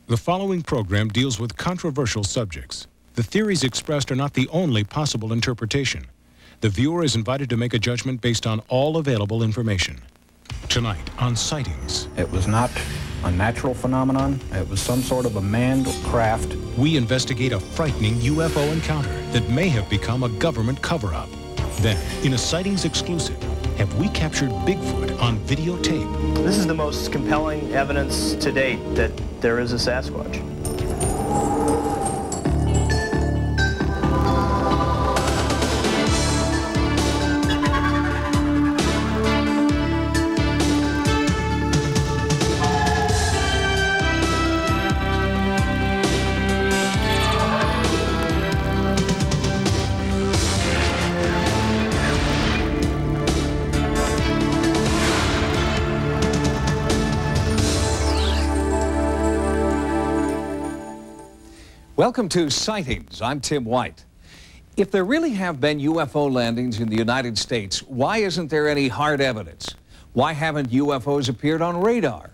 The following program deals with controversial subjects. The theories expressed are not the only possible interpretation. The viewer is invited to make a judgment based on all available information. Tonight on Sightings. It was not a natural phenomenon. It was some sort of a manned craft. We investigate a frightening UFO encounter that may have become a government cover-up. Then, in a Sightings exclusive, have we captured Bigfoot on videotape? This is the most compelling evidence to date that there is a Sasquatch. Welcome to Sightings. I'm Tim White. If there really have been UFO landings in the United States, why isn't there any hard evidence? Why haven't UFOs appeared on radar?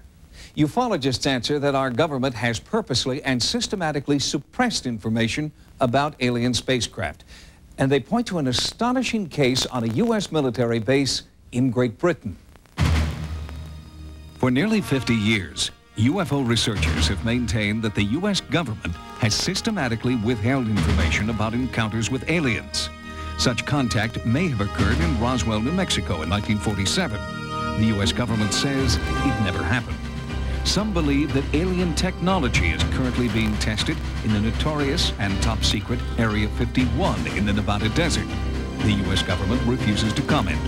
Ufologists answer that our government has purposely and systematically suppressed information about alien spacecraft. And they point to an astonishing case on a U.S. military base in Great Britain. For nearly 50 years, UFO researchers have maintained that the U.S. government has systematically withheld information about encounters with aliens. Such contact may have occurred in Roswell, New Mexico in 1947. The U.S. government says it never happened. Some believe that alien technology is currently being tested in the notorious and top-secret Area 51 in the Nevada desert. The U.S. government refuses to comment.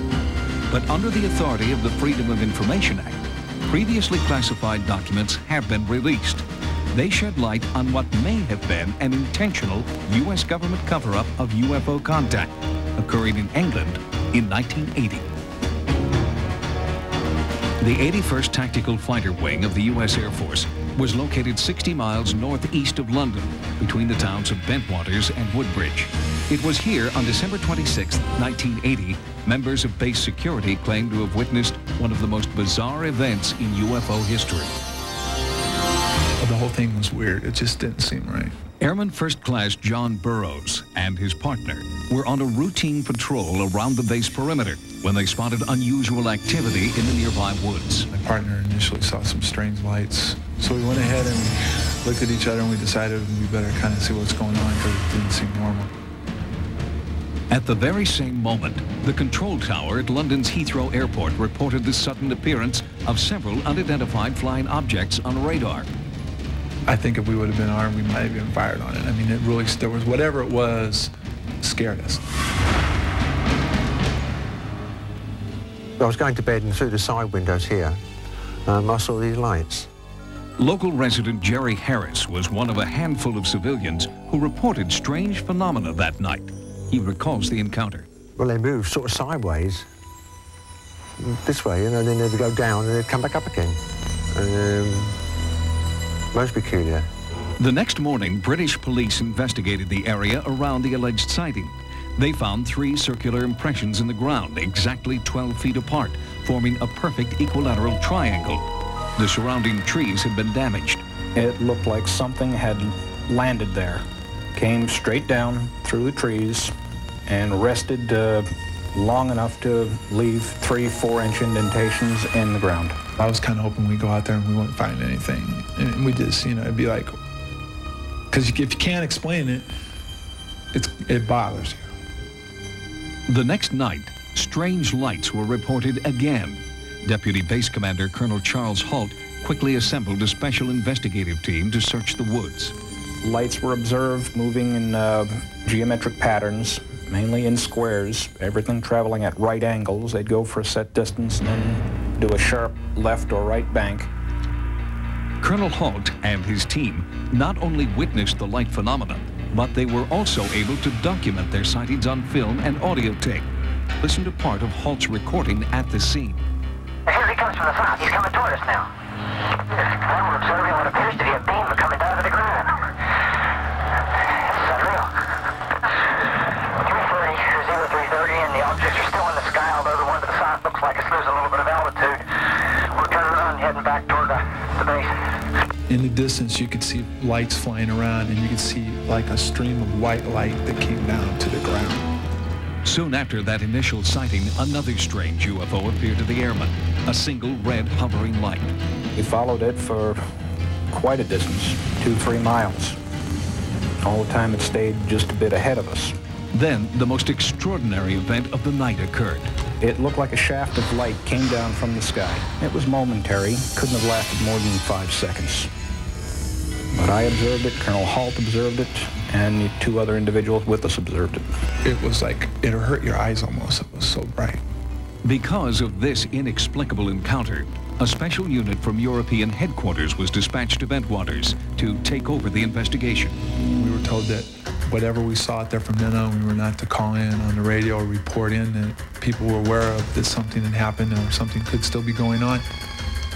But under the authority of the Freedom of Information Act, previously classified documents have been released. They shed light on what may have been an intentional U.S. government cover-up of UFO contact occurring in England in 1980. The 81st Tactical Fighter Wing of the U.S. Air Force was located 60 miles northeast of London, between the towns of Bentwaters and Woodbridge. It was here on December 26, 1980, members of base security claimed to have witnessed one of the most bizarre events in UFO history. The whole thing was weird. It just didn't seem right. Airman First Class John Burroughs and his partner were on a routine patrol around the base perimeter when they spotted unusual activity in the nearby woods. My partner initially saw some strange lights, so we went ahead and looked at each other and we decided we better kind of see what's going on because it didn't seem normal. At the very same moment, the control tower at London's Heathrow Airport reported the sudden appearance of several unidentified flying objects on radar. I think if we would have been armed, we might have even fired on it. I mean, it really, there was whatever it was, scared us. I was going to bed and through the side windows here, I saw these lights. Local resident Jerry Harris was one of a handful of civilians who reported strange phenomena that night. He recalls the encounter. Well, they moved sort of sideways, this way, and then they'd go down and they'd come back up again. Most peculiar. The next morning, British police investigated the area around the alleged sighting. They found 3 circular impressions in the ground, exactly 12 feet apart, forming a perfect equilateral triangle. The surrounding trees had been damaged. It looked like something had landed there, came straight down through the trees and rested long enough to leave 3-4-inch indentations in the ground. I was kind of hoping we'd go out there and we wouldn't find anything. And we just, you know, it'd be like, because if you can't explain it, it bothers you. The next night, strange lights were reported again. Deputy Base Commander Colonel Charles Halt quickly assembled a special investigative team to search the woods. Lights were observed moving in geometric patterns, mainly in squares, everything traveling at right angles. They'd go for a set distance and then do a sharp left or right bank. Colonel Halt and his team not only witnessed the light phenomena, but they were also able to document their sightings on film and audio tape. Listen to part of Halt's recording at the scene. Here he comes from the south. He's coming toward us now. Now we're observing what appears to be a beam coming down to the ground. It's unreal. 330, 0330, and the objects are still in the sky, although the one to the south looks like it's losing a little bit of altitude. We're turning around and heading back toward the base. In the distance, you could see lights flying around, and you could see like a stream of white light that came down to the ground. Soon after that initial sighting, another strange UFO appeared to the airmen, a single red hovering light. We followed it for quite a distance, 2-3 miles. All the time it stayed just a bit ahead of us. Then the most extraordinary event of the night occurred. It looked like a shaft of light came down from the sky. It was momentary, couldn't have lasted more than 5 seconds. But I observed it, Colonel Halt observed it, and the 2 other individuals with us observed it. It was like, it hurt your eyes almost, it was so bright. Because of this inexplicable encounter, a special unit from European headquarters was dispatched to Bentwaters to take over the investigation. We were told that whatever we saw out there from then on, we were not to call in on the radio or report in, that people were aware of that something had happened or something could still be going on.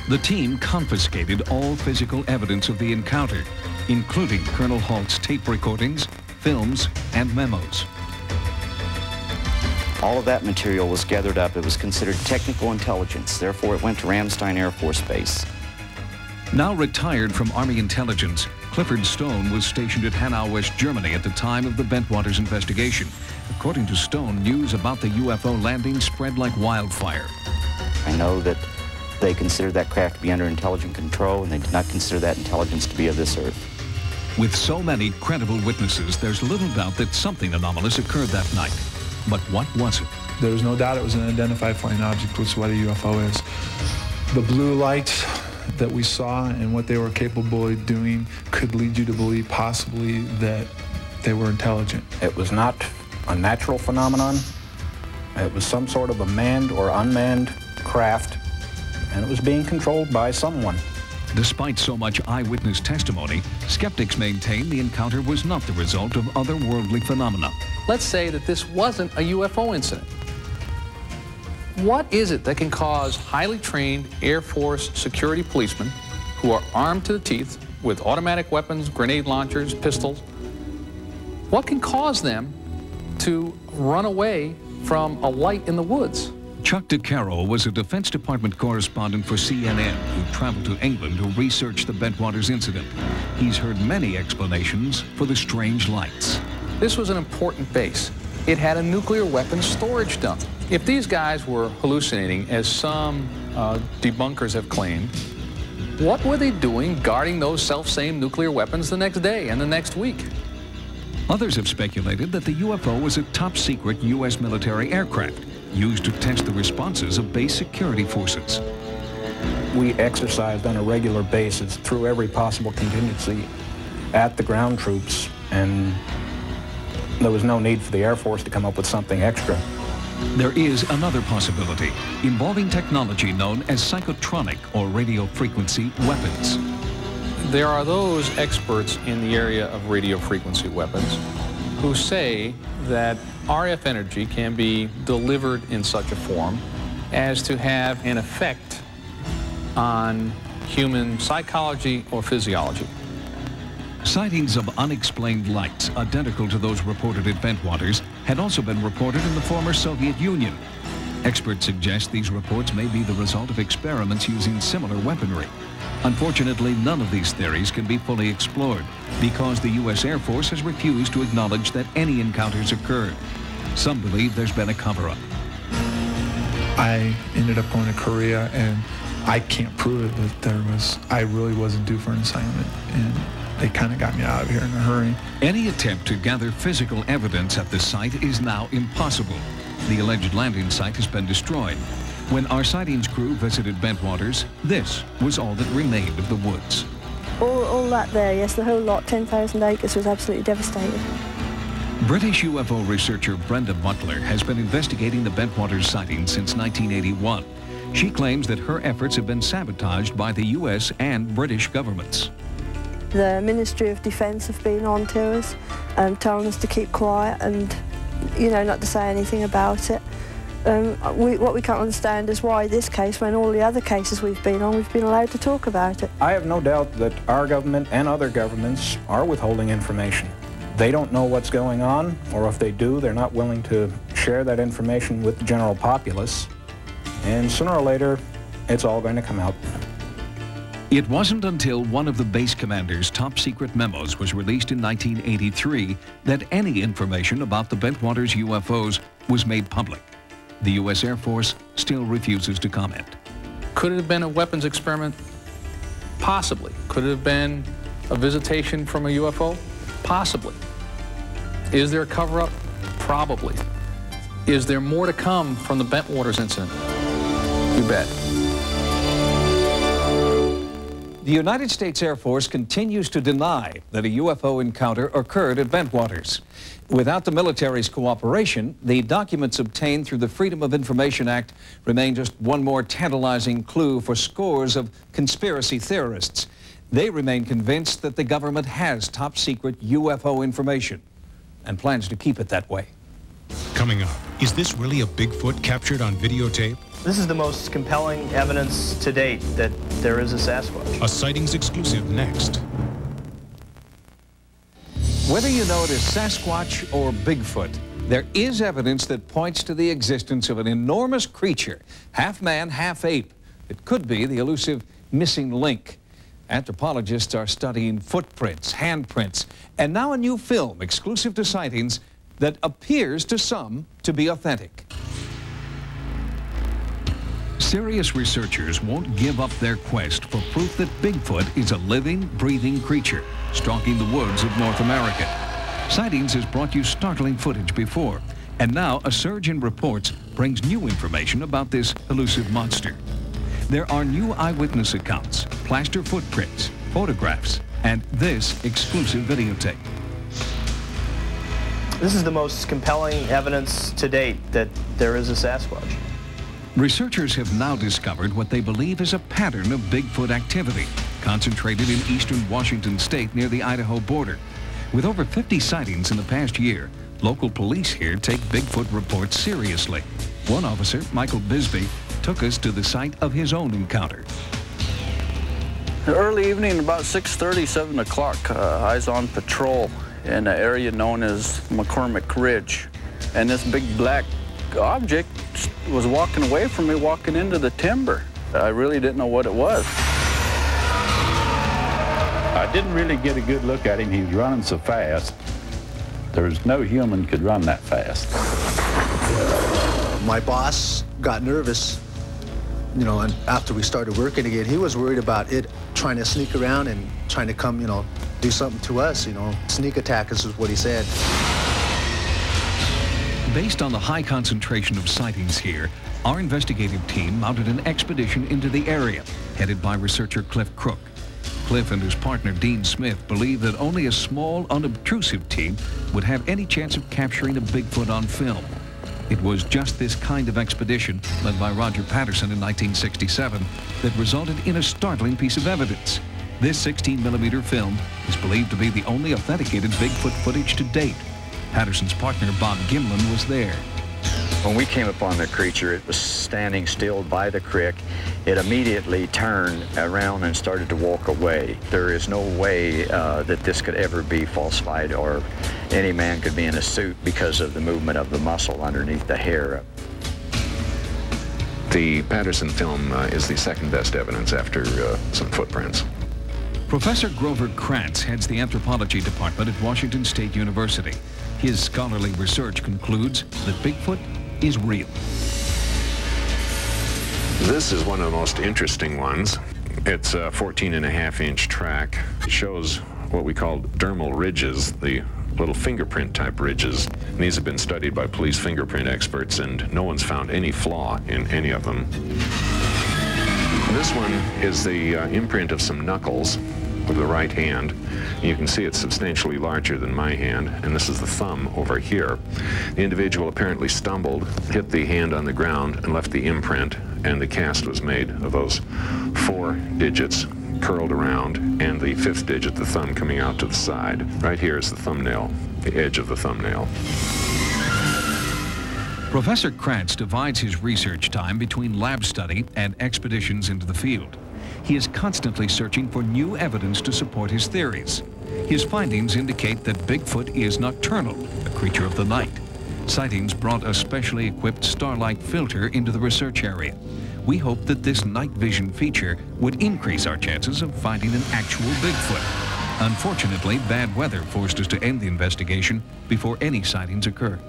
The team confiscated all physical evidence of the encounter, including Colonel Halt's tape recordings, films, and memos. All of that material was gathered up. It was considered technical intelligence. Therefore, it went to Ramstein Air Force Base. Now retired from Army intelligence, Clifford Stone was stationed at Hanau, West Germany at the time of the Bentwaters investigation. According to Stone, news about the UFO landing spread like wildfire. I know that they considered that craft to be under intelligent control, and they did not consider that intelligence to be of this earth. With so many credible witnesses, there's little doubt that something anomalous occurred that night. But what was it? There's no doubt it was an unidentified flying object, which is what a UFO is. The blue lights that we saw and what they were capable of doing could lead you to believe possibly that they were intelligent. It was not a natural phenomenon. It was some sort of a manned or unmanned craft, and it was being controlled by someone. Despite so much eyewitness testimony, skeptics maintain the encounter was not the result of otherworldly phenomena. Let's say that this wasn't a UFO incident. What is it that can cause highly trained Air Force security policemen who are armed to the teeth with automatic weapons, grenade launchers, pistols, what can cause them to run away from a light in the woods? Chuck DeCaro was a Defense Department correspondent for CNN who traveled to England to research the Bentwaters incident. He's heard many explanations for the strange lights. This was an important base. It had a nuclear weapons storage dump. If these guys were hallucinating, as some debunkers have claimed, what were they doing guarding those self-same nuclear weapons the next day and the next week? Others have speculated that the UFO was a top-secret U.S. military aircraft used to test the responses of base security forces. We exercised on a regular basis through every possible contingency at the ground troops, and there was no need for the Air Force to come up with something extra. There is another possibility involving technology known as psychotronic or radio frequency weapons. There are those experts in the area of radio frequency weapons who say that RF energy can be delivered in such a form as to have an effect on human psychology or physiology. Sightings of unexplained lights identical to those reported at Bentwaters had also been reported in the former Soviet Union. Experts suggest these reports may be the result of experiments using similar weaponry. Unfortunately, none of these theories can be fully explored because the U.S. Air Force has refused to acknowledge that any encounters occurred. Some believe there's been a cover-up. I ended up going to Korea, and I can't prove it, but I really wasn't due for an assignment, and they kind of got me out of here in a hurry. Any attempt to gather physical evidence at the site is now impossible. The alleged landing site has been destroyed. When our sightings crew visited Bentwaters, this was all that remained of the woods. All that there, yes, the whole lot, 10,000 acres, was absolutely devastated. British UFO researcher Brenda Butler has been investigating the Bentwaters sighting since 1981. She claims that her efforts have been sabotaged by the U.S. and British governments. The Ministry of Defence have been on to us, telling us to keep quiet and, you know, not to say anything about it. What we can't understand is why this case, when all the other cases we've been on, we've been allowed to talk about it. I have no doubt that our government and other governments are withholding information. They don't know what's going on, or if they do, they're not willing to share that information with the general populace. And sooner or later, it's all going to come out. It wasn't until one of the base commander's top-secret memos was released in 1983 that any information about the Bentwaters UFOs was made public. The U.S. Air Force still refuses to comment. Could it have been a weapons experiment? Possibly. Could it have been a visitation from a UFO? Possibly. Is there a cover-up? Probably. Is there more to come from the Bentwaters incident? You bet. The United States Air Force continues to deny that a UFO encounter occurred at Bentwaters. Without the military's cooperation, the documents obtained through the Freedom of Information Act remain just one more tantalizing clue for scores of conspiracy theorists. They remain convinced that the government has top-secret UFO information and plans to keep it that way. Coming up, is this really a Bigfoot captured on videotape? This is the most compelling evidence to date that there is a Sasquatch. A Sightings exclusive next. Whether you know it as Sasquatch or Bigfoot, there is evidence that points to the existence of an enormous creature, half man, half ape. It could be the elusive missing link. Anthropologists are studying footprints, handprints, and now a new film exclusive to Sightings that appears to some to be authentic. Serious researchers won't give up their quest for proof that Bigfoot is a living, breathing creature stalking the woods of North America. Sightings has brought you startling footage before, and now a surge in reports brings new information about this elusive monster. There are new eyewitness accounts, plaster footprints, photographs, and this exclusive videotape. This is the most compelling evidence to date that there is a Sasquatch. Researchers have now discovered what they believe is a pattern of Bigfoot activity, concentrated in eastern Washington state near the Idaho border. With over 50 sightings in the past year, local police here take Bigfoot reports seriously. One officer, Michael Bisbee, took us to the site of his own encounter. Early evening, about 6:30, 7 o'clock, I was on patrol in an area known as McCormick Ridge, and this big black object was walking away from me, walking into the timber. I really didn't know what it was. I didn't really get a good look at him. He was running so fast. There's no human could run that fast. My boss got nervous, you know, and after we started working again, he was worried about it trying to sneak around and trying to come, you know, do something to us, you know. Sneak attack is what he said. Based on the high concentration of sightings here, our investigative team mounted an expedition into the area, headed by researcher Cliff Crook. Cliff and his partner Dean Smith believe that only a small, unobtrusive team would have any chance of capturing a Bigfoot on film. It was just this kind of expedition, led by Roger Patterson in 1967, that resulted in a startling piece of evidence. This 16mm film is believed to be the only authenticated Bigfoot footage to date. Patterson's partner, Bob Gimlin, was there. When we came upon the creature, it was standing still by the creek. It immediately turned around and started to walk away. There is no way that this could ever be falsified or any man could be in a suit because of the movement of the muscle underneath the hair. The Patterson film is the second best evidence after some footprints. Professor Grover Krantz heads the anthropology department at Washington State University. His scholarly research concludes that Bigfoot is real. This is one of the most interesting ones. It's a 14.5-inch track. It shows what we call dermal ridges, the little fingerprint type ridges. And these have been studied by police fingerprint experts, and no one's found any flaw in any of them. This one is the imprint of some knuckles with the right hand. You can see it's substantially larger than my hand, and this is the thumb over here. The individual apparently stumbled, hit the hand on the ground, and left the imprint, and the cast was made of those 4 digits curled around, and the 5th digit, the thumb, coming out to the side. Right here is the thumbnail, the edge of the thumbnail. Professor Krantz divides his research time between lab study and expeditions into the field. He is constantly searching for new evidence to support his theories. His findings indicate that Bigfoot is nocturnal, a creature of the night. Sightings brought a specially equipped starlight filter into the research area. we hoped that this night vision feature would increase our chances of finding an actual Bigfoot. Unfortunately, bad weather forced us to end the investigation before any sightings occurred.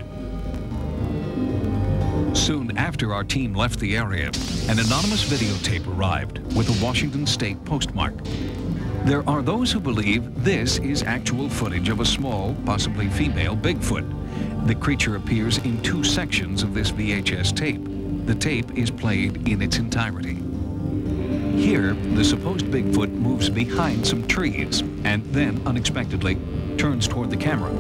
Soon after our team left the area, an anonymous videotape arrived with a Washington State postmark. There are those who believe this is actual footage of a small, possibly female Bigfoot. The creature appears in 2 sections of this VHS tape. The tape is played in its entirety. Here, the supposed Bigfoot moves behind some trees and then, unexpectedly, turns toward the camera.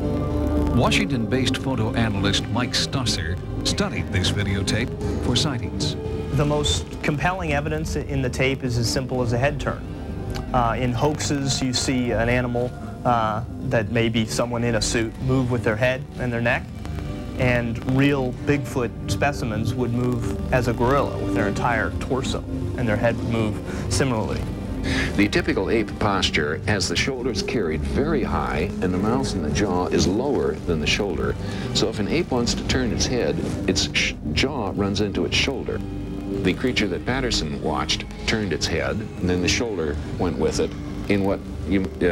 Washington-based photo analyst Mike Stusser studied this videotape for sightings. The most compelling evidence in the tape is as simple as a head turn. In hoaxes, you see an animal that may be someone in a suit move with their head and their neck, and real Bigfoot specimens would move as a gorilla with their entire torso, and their head would move similarly. The typical ape posture has the shoulders carried very high and the mouth and the jaw is lower than the shoulder. So if an ape wants to turn its head, its jaw runs into its shoulder. The creature that Patterson watched turned its head, and then the shoulder went with it in what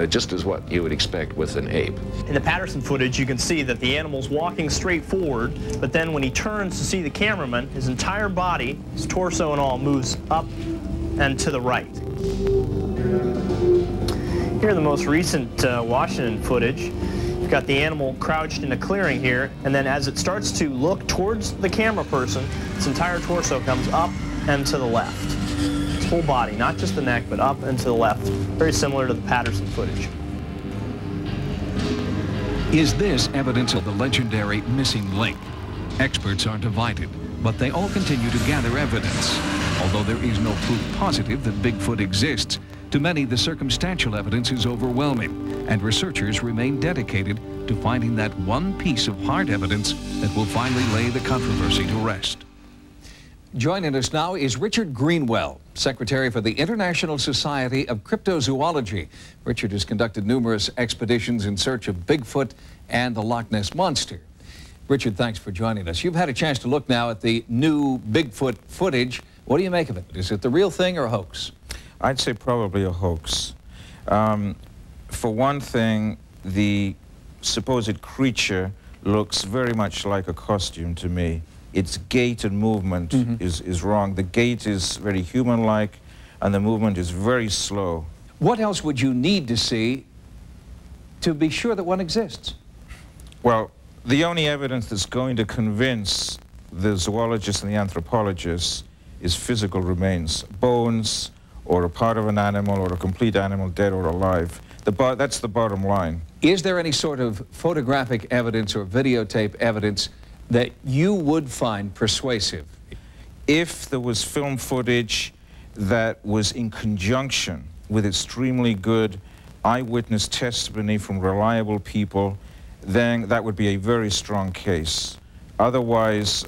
just as what you would expect with an ape. In the Patterson footage, you can see that the animal's walking straight forward, but then when he turns to see the cameraman, his entire body, his torso and all, moves up and to the right. Here in the most recent Washington footage, you've got the animal crouched in a clearing here, and then as it starts to look towards the camera person, its entire torso comes up and to the left. Its whole body, not just the neck, but up and to the left. Very similar to the Patterson footage. Is this evidence of the legendary missing link? Experts are divided, but they all continue to gather evidence. Although there is no proof positive that Bigfoot exists, to many the circumstantial evidence is overwhelming, and researchers remain dedicated to finding that one piece of hard evidence that will finally lay the controversy to rest. Joining us now is Richard Greenwell, Secretary for the International Society of Cryptozoology. Richard has conducted numerous expeditions in search of Bigfoot and the Loch Ness Monster. Richard, thanks for joining us. You've had a chance to look now at the new Bigfoot footage. What do you make of it? Is it the real thing or a hoax? I'd say probably a hoax. For one thing, the supposed creature looks very much like a costume to me. Its gait and movement is wrong. The gait is very human-like, and the movement is very slow. What else would you need to see to be sure that one exists? Well, the only evidence that's going to convince the zoologists and the anthropologists is physical remains, bones, or a part of an animal, or a complete animal, dead or alive. That's the bottom line. Is there any sort of photographic evidence or videotape evidence that you would find persuasive? If there was film footage that was in conjunction with extremely good eyewitness testimony from reliable people, then that would be a very strong case. Otherwise,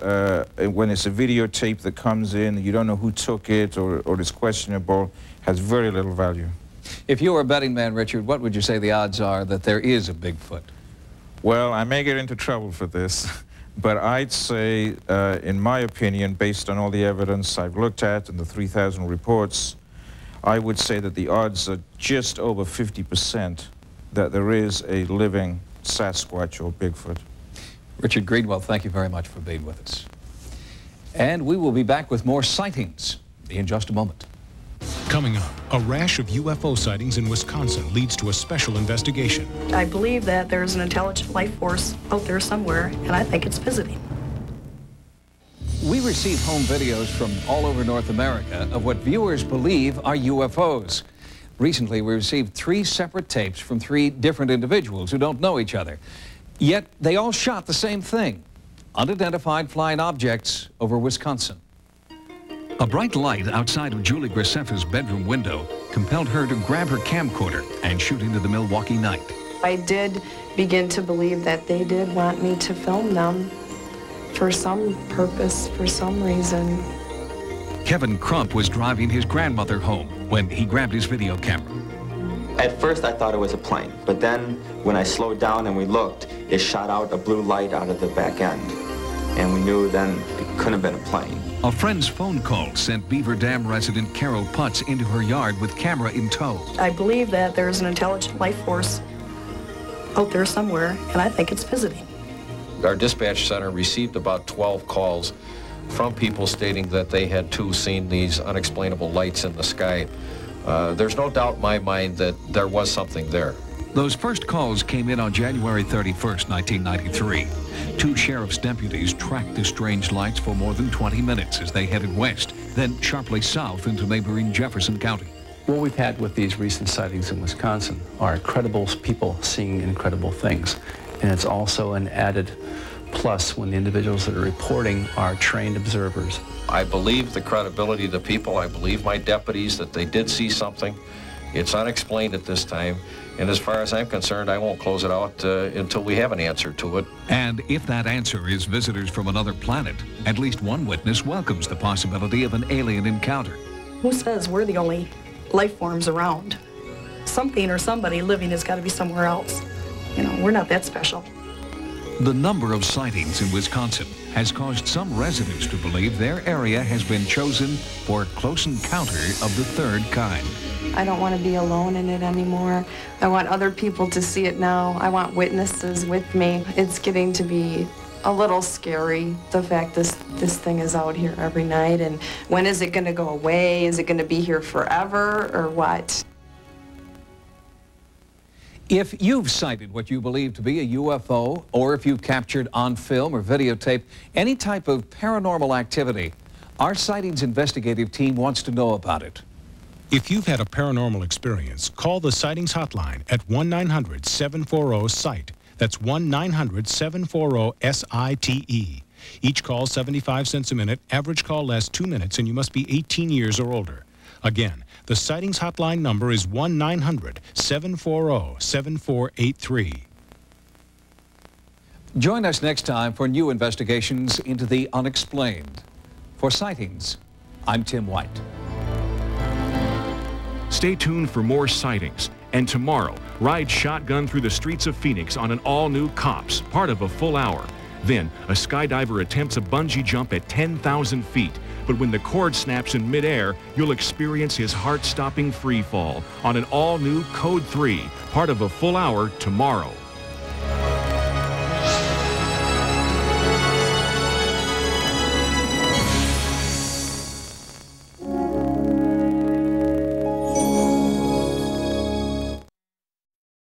when it's a videotape that comes in, you don't know who took it or it's questionable, has very little value. If you were a betting man, Richard, what would you say the odds are that there is a Bigfoot? Well, I may get into trouble for this, but I'd say, in my opinion, based on all the evidence I've looked at and the 3,000 reports, I would say that the odds are just over 50% that there is a living Sasquatch or Bigfoot. Richard Greenwell, thank you very much for being with us. And we will be back with more sightings in just a moment. Coming up, a rash of UFO sightings in Wisconsin leads to a special investigation. I believe that there's an intelligent life force out there somewhere, and I think it's visiting. We receive home videos from all over North America of what viewers believe are UFOs. Recently, we received 3 separate tapes from 3 different individuals who don't know each other. Yet they all shot the same thing, unidentified flying objects over Wisconsin. A bright light outside of Julie Graceffa's bedroom window compelled her to grab her camcorder and shoot into the Milwaukee night. I did begin to believe that they did want me to film them for some purpose, for some reason. Kevin Crump was driving his grandmother home when he grabbed his video camera. At first I thought it was a plane, but then when I slowed down and we looked, it shot out a blue light out of the back end. and we knew then it couldn't have been a plane. A friend's phone call sent Beaver Dam resident Carol Putz into her yard with camera in tow. I believe that there's an intelligent life force out there somewhere, and I think it's visiting. Our dispatch center received about 12 calls from people stating that they had too seen these unexplainable lights in the sky. There's no doubt in my mind that there was something there. Those first calls came in on January 31st, 1993. 2 sheriff's deputies tracked the strange lights for more than 20 minutes as they headed west, then sharply south into neighboring Jefferson County. What we've had with these recent sightings in Wisconsin are incredible people seeing incredible things. And it's also an added plus when the individuals that are reporting are trained observers. I believe the credibility of the people. I believe my deputies that they did see something. It's unexplained at this time. And as far as I'm concerned, I won't close it out until we have an answer to it. And if that answer is visitors from another planet, at least one witness welcomes the possibility of an alien encounter. Who says we're the only life forms around? Something or somebody living has got to be somewhere else. You know, we're not that special. The number of sightings in Wisconsin has caused some residents to believe their area has been chosen for a close encounter of the third kind. I don't want to be alone in it anymore. I want other people to see it now. I want witnesses with me. It's getting to be a little scary, the fact this thing is out here every night. And when is it going to go away? Is it going to be here forever or what? If you've sighted what you believe to be a UFO, or if you've captured on film or videotape any type of paranormal activity, our Sightings investigative team wants to know about it. If you've had a paranormal experience, call the Sightings hotline at 1-900-740-SIGHT. That's 1-900-740-SITE. Each call 75 cents a minute. Average call lasts 2 minutes, and you must be 18 years or older. Again, the Sightings hotline number is 1-900-740-7483. Join us next time for new investigations into the unexplained. For Sightings, I'm Tim White. Stay tuned for more sightings. And tomorrow, ride shotgun through the streets of Phoenix on an all-new Cops, part of a full hour. Then, a skydiver attempts a bungee jump at 10,000 feet. But when the cord snaps in midair, you'll experience his heart-stopping free fall on an all-new Code 3, part of a full hour tomorrow.